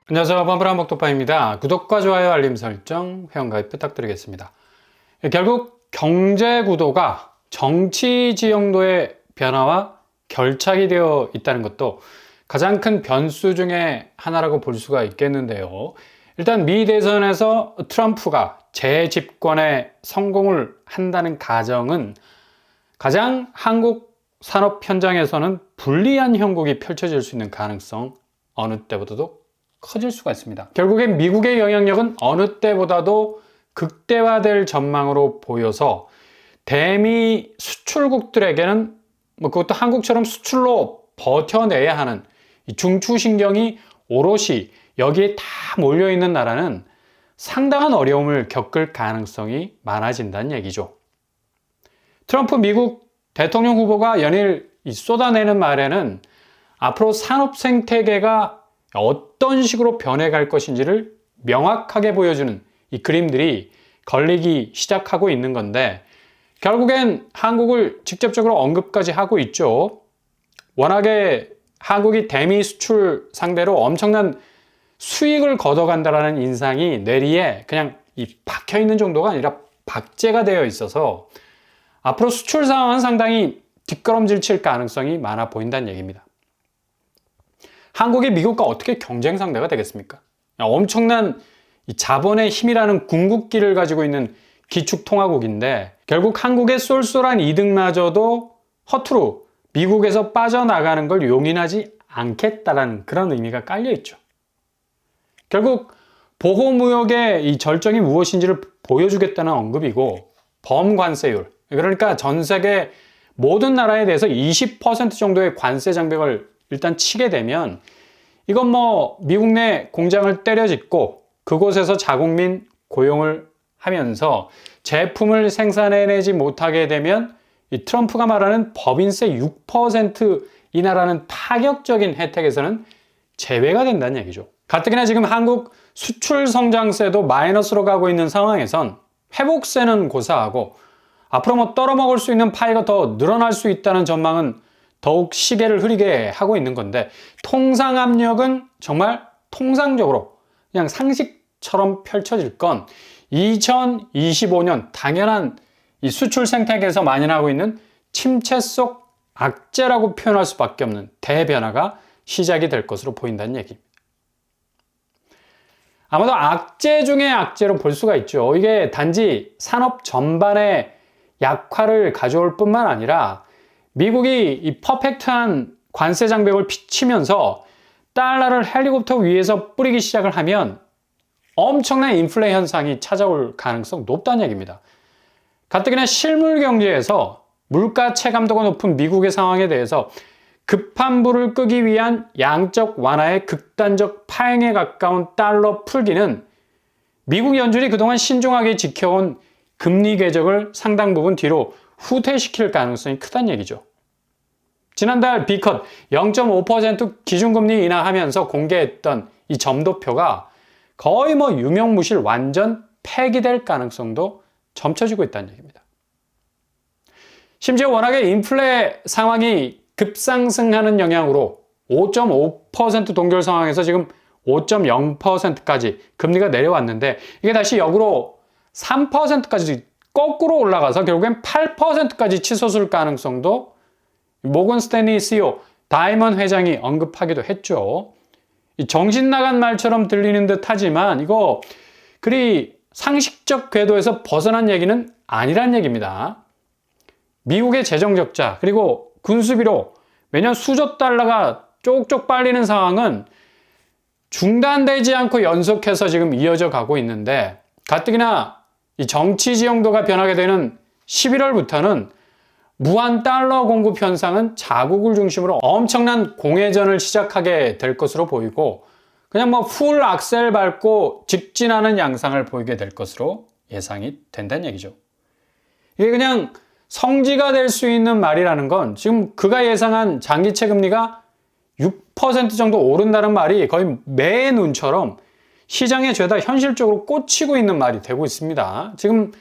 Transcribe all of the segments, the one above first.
안녕하세요. 범블한 복독파입니다. 구독과 좋아요, 알림 설정, 회원가입 부탁드리겠습니다. 결국 경제 구도가 정치 지형도의 변화와 결착이 되어 있다는 것도 가장 큰 변수 중에 하나라고 볼 수가 있겠는데요. 일단 미 대선에서 트럼프가 재집권에 성공을 한다는 가정은 가장 한국 산업 현장에서는 불리한 형국이 펼쳐질 수 있는 가능성 어느 때보다도 커질 수가 있습니다. 결국엔 미국의 영향력은 어느 때보다도 극대화될 전망으로 보여서 대미 수출국들에게는 그것도 한국처럼 수출로 버텨내야 하는 이 중추신경이 오롯이 여기에 다 몰려있는 나라는 상당한 어려움을 겪을 가능성이 많아진다는 얘기죠. 트럼프 미국 대통령 후보가 연일 쏟아내는 말에는 앞으로 산업 생태계가 어떤 식으로 변해갈 것인지를 명확하게 보여주는 이 그림들이 걸리기 시작하고 있는 건데, 결국엔 한국을 직접적으로 언급까지 하고 있죠. 워낙에 한국이 대미 수출 상대로 엄청난 수익을 걷어간다라는 인상이 뇌리에 그냥 박혀 있는 정도가 아니라 박제가 되어 있어서 앞으로 수출 상황은 상당히 뒷걸음질 칠 가능성이 많아 보인다는 얘기입니다. 한국이 미국과 어떻게 경쟁 상대가 되겠습니까? 엄청난 자본의 힘이라는 궁극기를 가지고 있는 기축통화국인데, 결국 한국의 쏠쏠한 이득마저도 허투루 미국에서 빠져나가는 걸 용인하지 않겠다라는 그런 의미가 깔려있죠. 결국 보호무역의 이 절정이 무엇인지를 보여주겠다는 언급이고, 범관세율, 그러니까 전 세계 모든 나라에 대해서 20% 정도의 관세 장벽을 일단 치게 되면 이건 미국 내 공장을 때려짓고 그곳에서 자국민 고용을 하면서 제품을 생산해내지 못하게 되면 이 트럼프가 말하는 법인세 6% 인하라는 파격적인 혜택에서는 제외가 된다는 얘기죠. 가뜩이나 지금 한국 수출 성장세도 마이너스로 가고 있는 상황에선 회복세는 고사하고 앞으로 떨어먹을 수 있는 파이가 더 늘어날 수 있다는 전망은 더욱 시계를 흐리게 하고 있는 건데, 통상 압력은 정말 통상적으로 그냥 상식처럼 펼쳐질 건 2025년 당연한 이 수출 생태계에서 만연하고 있는 침체 속 악재라고 표현할 수밖에 없는 대변화가 시작이 될 것으로 보인다는 얘기입니다. 아마도 악재 중에 악재로 볼 수가 있죠. 이게 단지 산업 전반의 약화를 가져올 뿐만 아니라 미국이 이 퍼펙트한 관세 장벽을 치면서 달러를 헬리콥터 위에서 뿌리기 시작을 하면 엄청난 인플레 현상이 찾아올 가능성 높다는 얘기입니다. 가뜩이나 실물 경제에서 물가 체감도가 높은 미국의 상황에 대해서 급한 불을 끄기 위한 양적 완화의 극단적 파행에 가까운 달러 풀기는 미국 연준이 그동안 신중하게 지켜온 금리 궤적을 상당 부분 뒤로 후퇴시킬 가능성이 크다는 얘기죠. 지난달 B컷 0.5% 기준금리 인하하면서 공개했던 이 점도표가 거의 유명무실 완전 폐기될 가능성도 점쳐지고 있다는 얘기입니다. 심지어 워낙에 인플레 상황이 급상승하는 영향으로 5.5% 동결 상황에서 지금 5.0%까지 금리가 내려왔는데, 이게 다시 역으로 3%까지 거꾸로 올라가서 결국엔 8%까지 치솟을 가능성도 모건 스탠리 CEO 다이먼 회장이 언급하기도 했죠. 정신 나간 말처럼 들리는 듯 하지만 이거 그리 상식적 궤도에서 벗어난 얘기는 아니란 얘기입니다. 미국의 재정 적자 그리고 군수비로 매년 수조 달러가 쪽쪽 빨리는 상황은 중단되지 않고 연속해서 지금 이어져 가고 있는데, 가뜩이나 이 정치 지형도가 변하게 되는 11월부터는 무한 달러 공급 현상은 자국을 중심으로 엄청난 공회전을 시작하게 될 것으로 보이고, 그냥 풀 악셀 밟고 직진하는 양상을 보이게 될 것으로 예상이 된다는 얘기죠. 이게 그냥 성지가 될 수 있는 말이라는 건 지금 그가 예상한 장기채 금리가 6% 정도 오른다는 말이 거의 매 눈처럼 시장에 죄다 현실적으로 꽂히고 있는 말이 되고 있습니다. 지금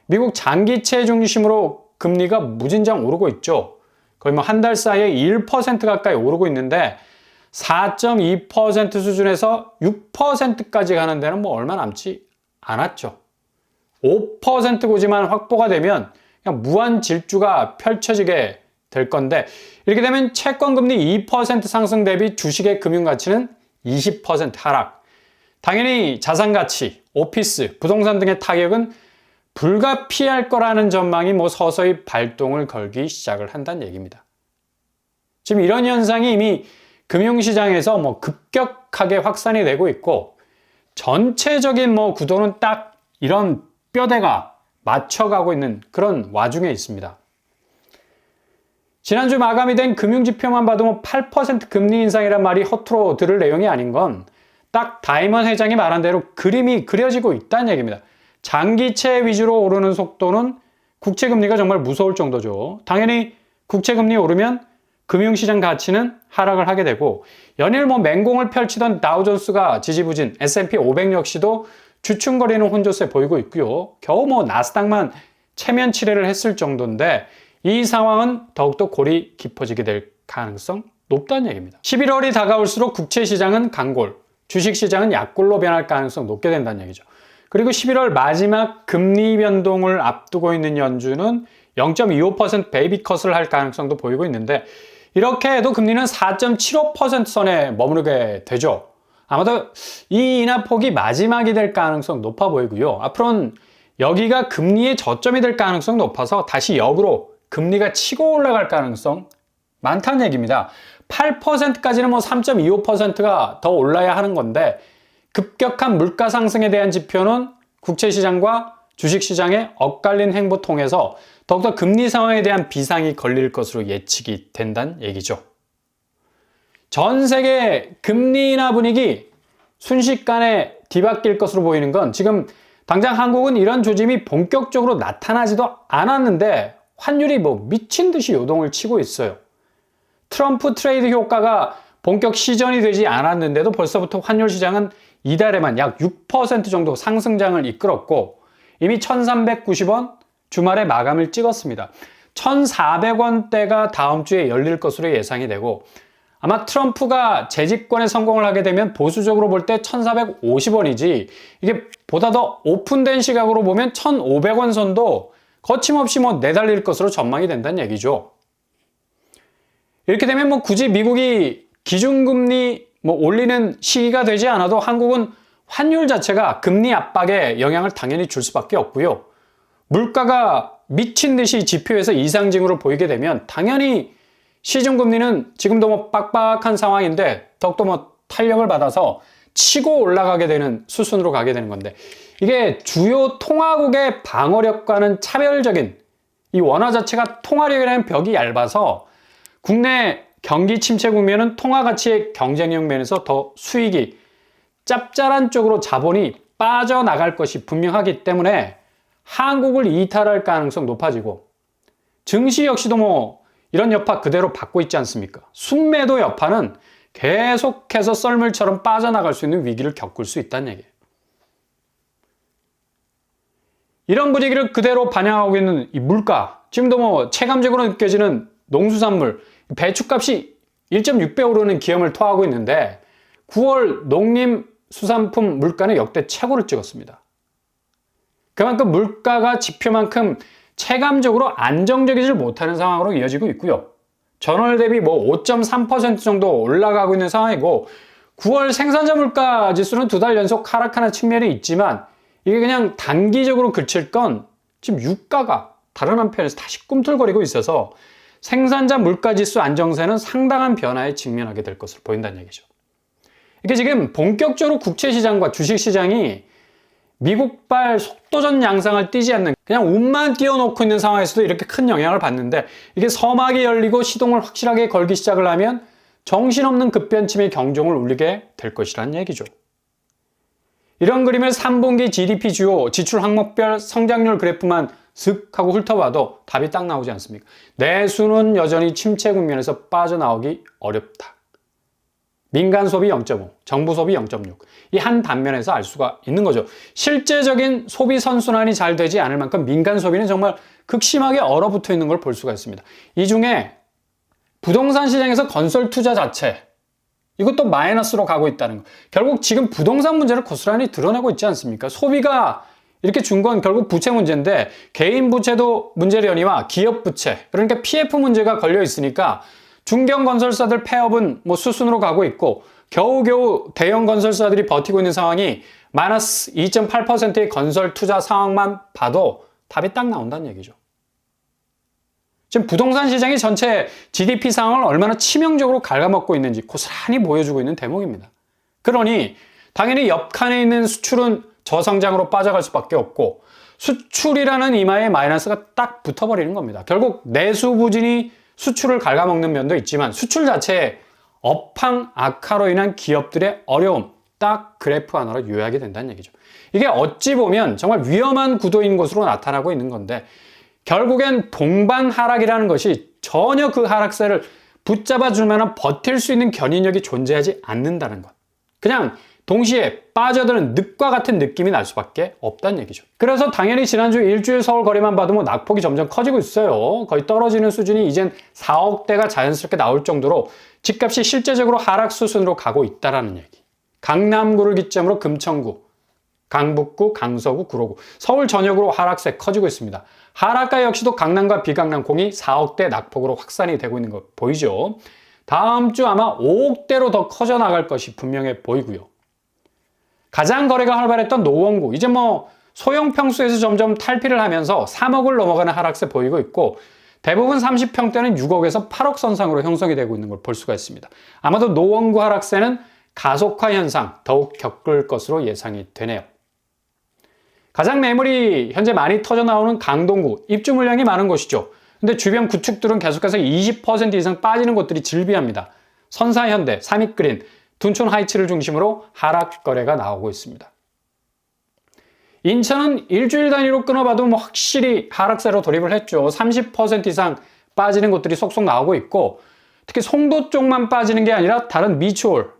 미국 장기채 중심으로 금리가 무진장 오르고 있죠. 거의 한 달 사이에 1% 가까이 오르고 있는데, 4.2% 수준에서 6%까지 가는 데는 뭐 얼마 남지 않았죠. 5% 고지만 확보가 되면 그냥 무한 질주가 펼쳐지게 될 건데, 이렇게 되면 채권금리 2% 상승 대비 주식의 금융가치는 20% 하락. 당연히 자산가치, 오피스, 부동산 등의 타격은 불가피할 거라는 전망이 뭐 서서히 발동을 걸기 시작을 한다는 얘기입니다. 지금 이런 현상이 이미 금융시장에서 뭐 급격하게 확산이 되고 있고, 전체적인 뭐 구도는 딱 이런 뼈대가 맞춰가고 있는 그런 와중에 있습니다. 지난주 마감이 된 금융지표만 봐도 뭐 8% 금리 인상이란 말이 허투루 들을 내용이 아닌 건 딱 다이먼 회장이 말한 대로 그림이 그려지고 있다는 얘기입니다. 장기채 위주로 오르는 속도는 국채금리가 정말 무서울 정도죠. 당연히 국채금리 오르면 금융시장 가치는 하락을 하게 되고, 연일 뭐 맹공을 펼치던 다우존스가 지지부진, S&P 500 역시도 주춤거리는 혼조세 보이고 있고요. 겨우 뭐 나스닥만 체면 치레를 했을 정도인데 이 상황은 더욱더 골이 깊어지게 될 가능성 높다는 얘기입니다. 11월이 다가올수록 국채시장은 강골, 주식시장은 약골로 변할 가능성 높게 된다는 얘기죠. 그리고 11월 마지막 금리 변동을 앞두고 있는 연준은 0.25% 베이비컷을 할 가능성도 보이고 있는데, 이렇게 해도 금리는 4.75% 선에 머무르게 되죠. 아마도 이 인하폭이 마지막이 될 가능성 높아 보이고요. 앞으로는 여기가 금리의 저점이 될 가능성 높아서 다시 역으로 금리가 치고 올라갈 가능성 많다는 얘기입니다. 8%까지는 뭐 3.25%가 더 올라야 하는 건데, 급격한 물가 상승에 대한 지표는 국채시장과 주식시장의 엇갈린 행보 통해서 더욱더 금리 상황에 대한 비상이 걸릴 것으로 예측이 된다는 얘기죠. 전 세계 금리 인하 분위기 순식간에 뒤바뀔 것으로 보이는 건, 지금 당장 한국은 이런 조짐이 본격적으로 나타나지도 않았는데 환율이 뭐 미친 듯이 요동을 치고 있어요. 트럼프 트레이드 효과가 본격 시전이 되지 않았는데도 벌써부터 환율 시장은 이달에만 약 6% 정도 상승장을 이끌었고, 이미 1390원 주말에 마감을 찍었습니다. 1400원대가 다음 주에 열릴 것으로 예상이 되고, 아마 트럼프가 재집권에 성공을 하게 되면 보수적으로 볼 때 1450원이지, 이게 보다 더 오픈된 시각으로 보면 1500원 선도 거침없이 뭐 내달릴 것으로 전망이 된다는 얘기죠. 이렇게 되면 뭐 굳이 미국이 기준금리 뭐 올리는 시기가 되지 않아도 한국은 환율 자체가 금리 압박에 영향을 당연히 줄 수밖에 없고요. 물가가 미친 듯이 지표에서 이상징후를 보이게 되면 당연히 시중금리는 지금도 뭐 빡빡한 상황인데 더욱더 뭐 탄력을 받아서 치고 올라가게 되는 수순으로 가게 되는 건데, 이게 주요 통화국의 방어력과는 차별적인 이 원화 자체가 통화력이라는 벽이 얇아서 국내 경기 침체 국면은 통화 가치의 경쟁력 면에서 더 수익이 짭짤한 쪽으로 자본이 빠져나갈 것이 분명하기 때문에 한국을 이탈할 가능성 높아지고, 증시 역시도 뭐 이런 여파 그대로 받고 있지 않습니까? 순매도 여파는 계속해서 썰물처럼 빠져나갈 수 있는 위기를 겪을 수 있다는 얘기예요. 이런 분위기를 그대로 반영하고 있는 이 물가, 지금도 뭐 체감적으로 느껴지는 농수산물, 배추값이 1.6배 오르는 기염을 토하고 있는데 9월 농림수산품 물가는 역대 최고를 찍었습니다. 그만큼 물가가 지표만큼 체감적으로 안정적이지 못하는 상황으로 이어지고 있고요. 전월 대비 뭐 5.3% 정도 올라가고 있는 상황이고, 9월 생산자 물가 지수는 2달 연속 하락하는 측면이 있지만 이게 그냥 단기적으로 그칠 건 지금 유가가 다른 한편에서 다시 꿈틀거리고 있어서 생산자 물가지수 안정세는 상당한 변화에 직면하게 될 것으로 보인다는 얘기죠. 이게 지금 본격적으로 국채시장과 주식시장이 미국발 속도전 양상을 띠지 않는, 그냥 운만 띄워놓고 있는 상황에서도 이렇게 큰 영향을 받는데, 이게 서막이 열리고 시동을 확실하게 걸기 시작을 하면 정신없는 급변침의 경종을 울리게 될 것이라는 얘기죠. 이런 그림을 3분기 GDP 주요 지출 항목별 성장률 그래프만 슥 하고 훑어봐도 답이 딱 나오지 않습니까? 내수는 여전히 침체 국면에서 빠져나오기 어렵다. 민간 소비 0.5, 정부 소비 0.6. 이 한 단면에서 알 수가 있는 거죠. 실제적인 소비 선순환이 잘 되지 않을 만큼 민간 소비는 정말 극심하게 얼어붙어 있는 걸 볼 수가 있습니다. 이 중에 부동산 시장에서 건설 투자 자체, 이것도 마이너스로 가고 있다는 거. 결국 지금 부동산 문제를 고스란히 드러내고 있지 않습니까? 소비가 이렇게 준 건 결국 부채 문제인데 개인 부채도 문제려니와 기업 부채, 그러니까 PF 문제가 걸려 있으니까 중견 건설사들 폐업은 뭐 수순으로 가고 있고 겨우겨우 대형 건설사들이 버티고 있는 상황이 마이너스 2.8%의 건설 투자 상황만 봐도 답이 딱 나온다는 얘기죠. 지금 부동산 시장이 전체 GDP 상황을 얼마나 치명적으로 갉아먹고 있는지 고스란히 보여주고 있는 대목입니다. 그러니 당연히 옆칸에 있는 수출은 저성장으로 빠져갈 수밖에 없고 수출이라는 이마에 마이너스가 딱 붙어버리는 겁니다. 결국 내수 부진이 수출을 갉아먹는 면도 있지만 수출 자체에 업황 악화로 인한 기업들의 어려움 딱 그래프 하나로 요약이 된다는 얘기죠. 이게 어찌 보면 정말 위험한 구도인 것으로 나타나고 있는 건데 결국엔 동반 하락이라는 것이 전혀 그 하락세를 붙잡아 줄 만한 버틸 수 있는 견인력이 존재하지 않는다는 것. 그냥 동시에 빠져드는 늪과 같은 느낌이 날 수밖에 없다는 얘기죠. 그래서 당연히 지난주 일주일 서울 거래만 봐도 뭐 낙폭이 점점 커지고 있어요. 거의 떨어지는 수준이 이젠 4억대가 자연스럽게 나올 정도로 집값이 실제적으로 하락 수순으로 가고 있다는 얘기. 강남구를 기점으로 금천구, 강북구, 강서구, 구로구, 서울 전역으로 하락세 커지고 있습니다. 하락가 역시도 강남과 비강남 공이 4억대 낙폭으로 확산이 되고 있는 거 보이죠? 다음 주 아마 5억대로 더 커져 나갈 것이 분명해 보이고요. 가장 거래가 활발했던 노원구, 이제 뭐 소형 평수에서 점점 탈피를 하면서 3억을 넘어가는 하락세 보이고 있고 대부분 30평대는 6억에서 8억 선상으로 형성이 되고 있는 걸 볼 수가 있습니다. 아마도 노원구 하락세는 가속화 현상 더욱 겪을 것으로 예상이 되네요. 가장 매물이 현재 많이 터져 나오는 강동구, 입주 물량이 많은 곳이죠. 근데 주변 구축들은 계속해서 20% 이상 빠지는 곳들이 즐비합니다. 선사현대, 삼익그린, 둔촌 하이츠를 중심으로 하락 거래가 나오고 있습니다. 인천은 일주일 단위로 끊어봐도 뭐 확실히 하락세로 돌입을 했죠. 30% 이상 빠지는 곳들이 속속 나오고 있고 특히 송도 쪽만 빠지는 게 아니라 다른 미추홀,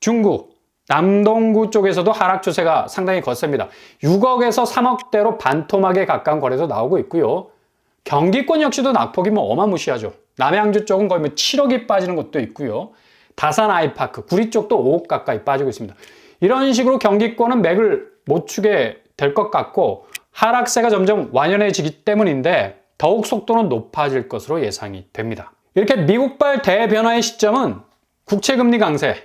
중구, 남동구 쪽에서도 하락 추세가 상당히 거셉니다. 6억에서 3억대로 반토막에 가까운 거래도 나오고 있고요. 경기권 역시도 낙폭이 뭐 어마무시하죠. 남양주 쪽은 거의 뭐 7억이 빠지는 것도 있고요. 다산 아이파크, 구리 쪽도 5억 가까이 빠지고 있습니다. 이런 식으로 경기권은 맥을 못 추게 될 것 같고 하락세가 점점 완연해지기 때문인데 더욱 속도는 높아질 것으로 예상이 됩니다. 이렇게 미국발 대변화의 시점은 국채금리 강세,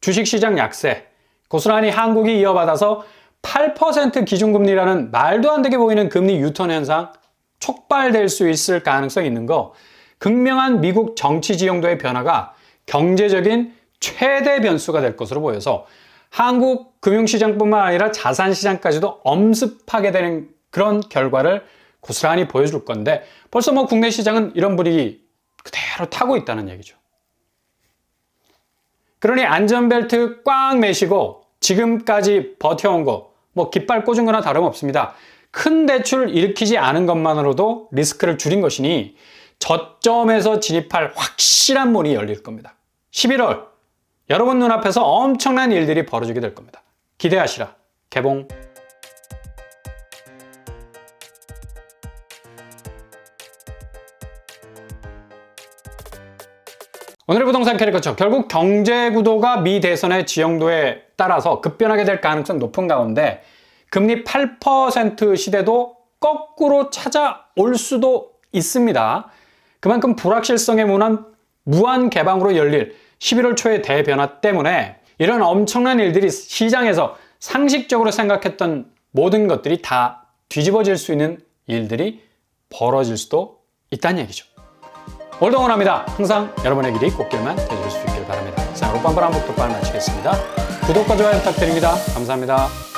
주식시장 약세, 고스란히 한국이 이어받아서 8% 기준금리라는 말도 안 되게 보이는 금리 유턴 현상 촉발될 수 있을 가능성이 있는 거, 극명한 미국 정치 지형도의 변화가 경제적인 최대 변수가 될 것으로 보여서 한국 금융시장뿐만 아니라 자산시장까지도 엄습하게 되는 그런 결과를 고스란히 보여줄 건데 벌써 뭐 국내 시장은 이런 분위기 그대로 타고 있다는 얘기죠. 그러니 안전벨트 꽉 매시고 지금까지 버텨온 거, 뭐 깃발 꽂은 거나 다름없습니다. 큰 대출을 일으키지 않은 것만으로도 리스크를 줄인 것이니 저점에서 진입할 확실한 문이 열릴 겁니다. 11월 여러분 눈앞에서 엄청난 일들이 벌어지게 될 겁니다. 기대하시라. 개봉. 오늘의 부동산 캐리커처, 결국 경제 구도가 미 대선의 지형도에 따라서 급변하게 될 가능성 높은 가운데 금리 8% 시대도 거꾸로 찾아올 수도 있습니다. 그만큼 불확실성의 문은 무한 개방으로 열릴 11월 초의 대변화 때문에 이런 엄청난 일들이 시장에서 상식적으로 생각했던 모든 것들이 다 뒤집어질 수 있는 일들이 벌어질 수도 있다는 얘기죠. 오늘도 응원합니다. 항상 여러분의 길이 꽃길만 되실 수 있길 바랍니다. 자, 오빤바람 복덕발 마치겠습니다. 구독과 좋아요 부탁드립니다. 감사합니다.